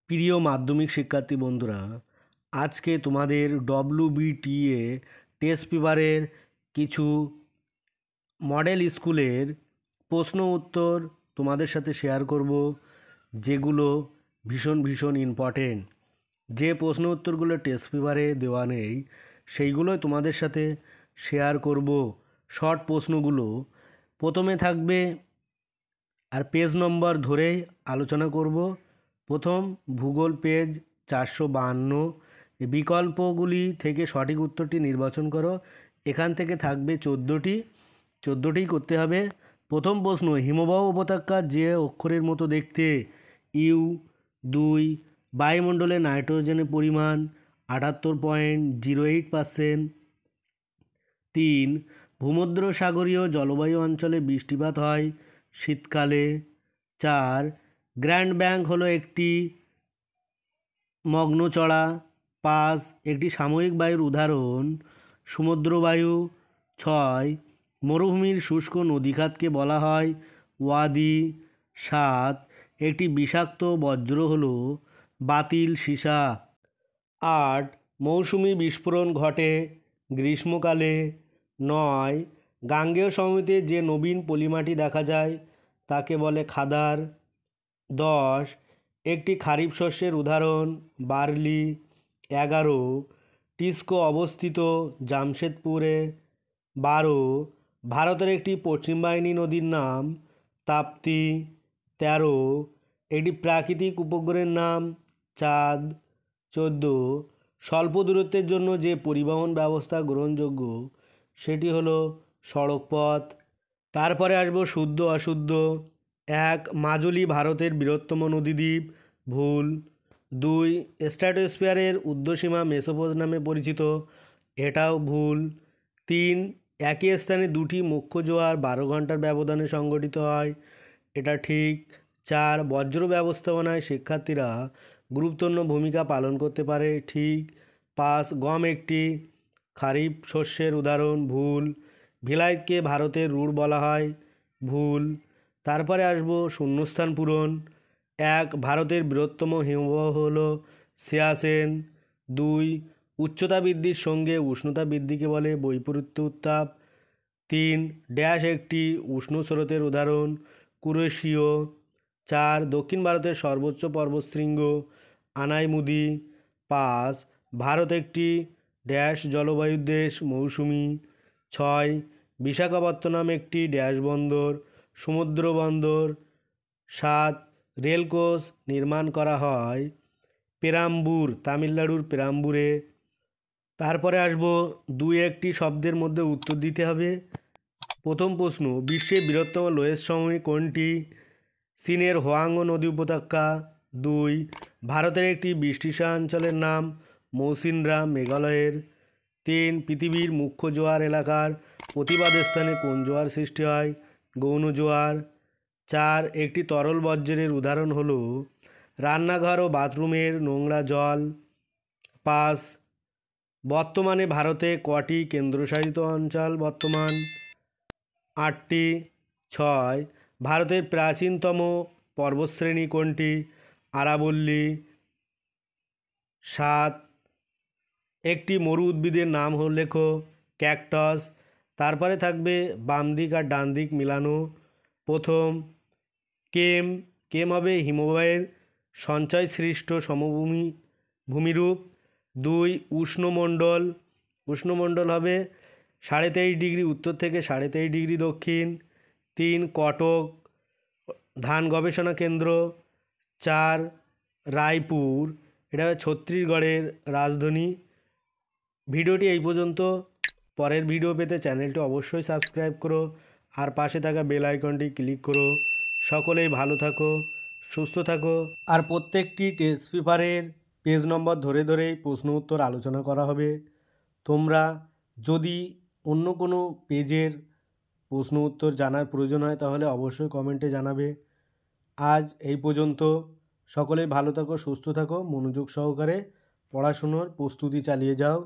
প্রিয় মাধ্যমিক শিক্ষার্থী বন্ধুরা, আজকে তোমাদের ডব্লিউবিটিএ টেস্ট পেপারের কিছু মডেল স্কুলের প্রশ্ন উত্তর তোমাদের সাথে শেয়ার করব, যেগুলো ভীষণ ইম্পর্টেন্ট। যে প্রশ্ন উত্তরগুলো টেস্ট পেপারে দেওয়া নেই সেইগুলোই তোমাদের সাথে শেয়ার করব। শর্ট প্রশ্নগুলো প্রথমে থাকবে, আর পেজ নম্বর ধরেই আলোচনা করব। প্রথম ভূগোল পেজ 452, বিকল্পগুলি থেকে সঠিক উত্তরটি নির্বাচন করো। এখান থেকে থাকবে 14টি করতে হবে। প্রথম প্রশ্ন, হিমবাহ উপত্যকা যে অক্ষরের মতো দেখতে। ইউ। 2, বায়ুমণ্ডলে নাইট্রোজেনের পরিমাণ 78.08%। 3, ভূমধ্যসাগরীয় জলবায়ু অঞ্চলে বৃষ্টিপাত হয় শীতকালে। 4, গ্র্যান্ড ব্যাংক হলো একটি মগ্নচড়া। 5, একটি সাময়িক বায়ুর উদাহরণ সমুদ্রবায়ু। 6, মরুভূমির শুষ্ক নদীখাতকে বলা হয় ওয়াদি। 7, একটি বিষাক্ত বজ্র হলো বাতিল সীসা। 8, মৌসুমি বিস্ফোরণ ঘটে গ্রীষ্মকালে। 9, গাঙ্গেয় সমভূমিতে যে নবীন পলিমাটি দেখা যায় তাকে বলে খাদার। 10, একটি খারিফ শস্যের উদাহরণ বার্লি। 11, টিস্কো অবস্থিত জামশেদপুরে। 12, ভারতের একটি পশ্চিম বাহিনী নদীর নাম তাপ্তি। 13, একটি প্রাকৃতিক উপগ্রহের নাম চাঁদ। 14, স্বল্প দূরত্বের জন্য যে পরিবহন ব্যবস্থা গ্রহণযোগ্য সেটি হলো সড়কপথ। তারপরে আসবো শুদ্ধ অশুদ্ধ। 1, মাজুলি ভারতের বৃহত্তম নদীদ্বীপ, ভুল। 2, স্ট্র্যাটোস্ফিয়ারের ঊর্ধ্বসীমা মেসোপজ নামে পরিচিত, এটাও ভুল। 3, একই স্থানে দুটি মুখ্য জোয়ার 12 ঘন্টার ব্যবধানে সংঘটিত হয়, এটা ঠিক। 4, বজ্র ব্যবস্থাপনায় শিক্ষার্থীরা গুরুত্বপূর্ণ ভূমিকা পালন করতে পারে, ঠিক। 5, গম একটি খারিফ শস্যের উদাহরণ, ভুল। ভিলাইতকে ভারতের রুট বলা হয়, ভুল। তারপরে আসবো শূন্যস্থান পূরণ। 1, ভারতের বৃহত্তম হিমবাহ হলো সিয়াচেন। 2, উচ্চতা বৃদ্ধির সঙ্গে উষ্ণতা বৃদ্ধিকে বলে বৈপরীত্য উত্তাপ। 3, ড্যাশ একটি উষ্ণ স্রোতের উদাহরণ কুরেশীয়। 4, দক্ষিণ ভারতের সর্বোচ্চ পর্বতশৃঙ্গ আনাইমুদি। 5, ভারত একটি ড্যাশ জলবায়ুর দেশ মৌসুমি। 6, বিশাখাপত্তনম একটি ড্যাশ বন্দর সমুদ্র বন্দর। 7, রেলকোচ নির্মাণ করা হয় পেরাম্বুর, তামিলনাড়ুর পেরাম্বুরে। তারপরে আসবো 2-1টি শব্দের মধ্যে উত্তর দিতে হবে। প্রথম প্রশ্ন, বিশ্বের বৃহত্তম লোয়েস সমভূমি কোনটি? চীনের হোয়াংহো নদী উপত্যকা। 2, ভারতের একটি বৃষ্টিসহ অঞ্চলের নাম মৌসিনরাম, মেঘালয়ের। 3, পৃথিবীর মুখ্য জোয়ার এলাকার প্রতিবাদ স্থানে কোন জোয়ার সৃষ্টি হয়? গৌণ জোয়ার। 4, একটি তরল বজ্রের উদাহরণ হলো রান্নাঘর ও বাথরুমের নোংরা জল। 5, বর্তমানে ভারতে কটি কেন্দ্রশাসিত অঞ্চল বর্তমান? 8টি। 6, ভারতের প্রাচীনতম পর্বতশ্রেণী কোনটি? আরাবল্লী। 7, একটি মরু উদ্ভিদের নাম লেখো ক্যাকটাস। তারপরে থাকবে বাম দিক আর ডান দিক মিলানো। প্রথম, কেম হবে হিমবাহের সঞ্চয় সৃষ্ট ভূমিরূপ। 2, উষ্ণমণ্ডল হবে 23.5 ডিগ্রি উত্তর থেকে 23.5 ডিগ্রি দক্ষিণ। 3, কটক ধান গবেষণা কেন্দ্র। 4, রায়পুর, এটা ছত্তিশগড়ের রাজধানী। ভিডিওটি এই পর্যন্ত। পরের ভিডিও পেতে চ্যানেলটি অবশ্যই সাবস্ক্রাইব করো আর পাশে থাকা বেল আইকনটি ক্লিক করো। সকলেই ভালো থাকো, সুস্থ থাকো। আর প্রত্যেকটি টেস্ট পেপারের পেজ নম্বর ধরেই প্রশ্ন উত্তর আলোচনা করা হবে। তোমরা যদি অন্য কোনো পেজের প্রশ্ন উত্তর জানার প্রয়োজন হয় তাহলে অবশ্যই কমেন্টে জানাবে। আজ এই পর্যন্ত। সকলেই ভালো থাকো, সুস্থ থাকো, মনোযোগ সহকারে পড়াশুনোর প্রস্তুতি চালিয়ে যাও।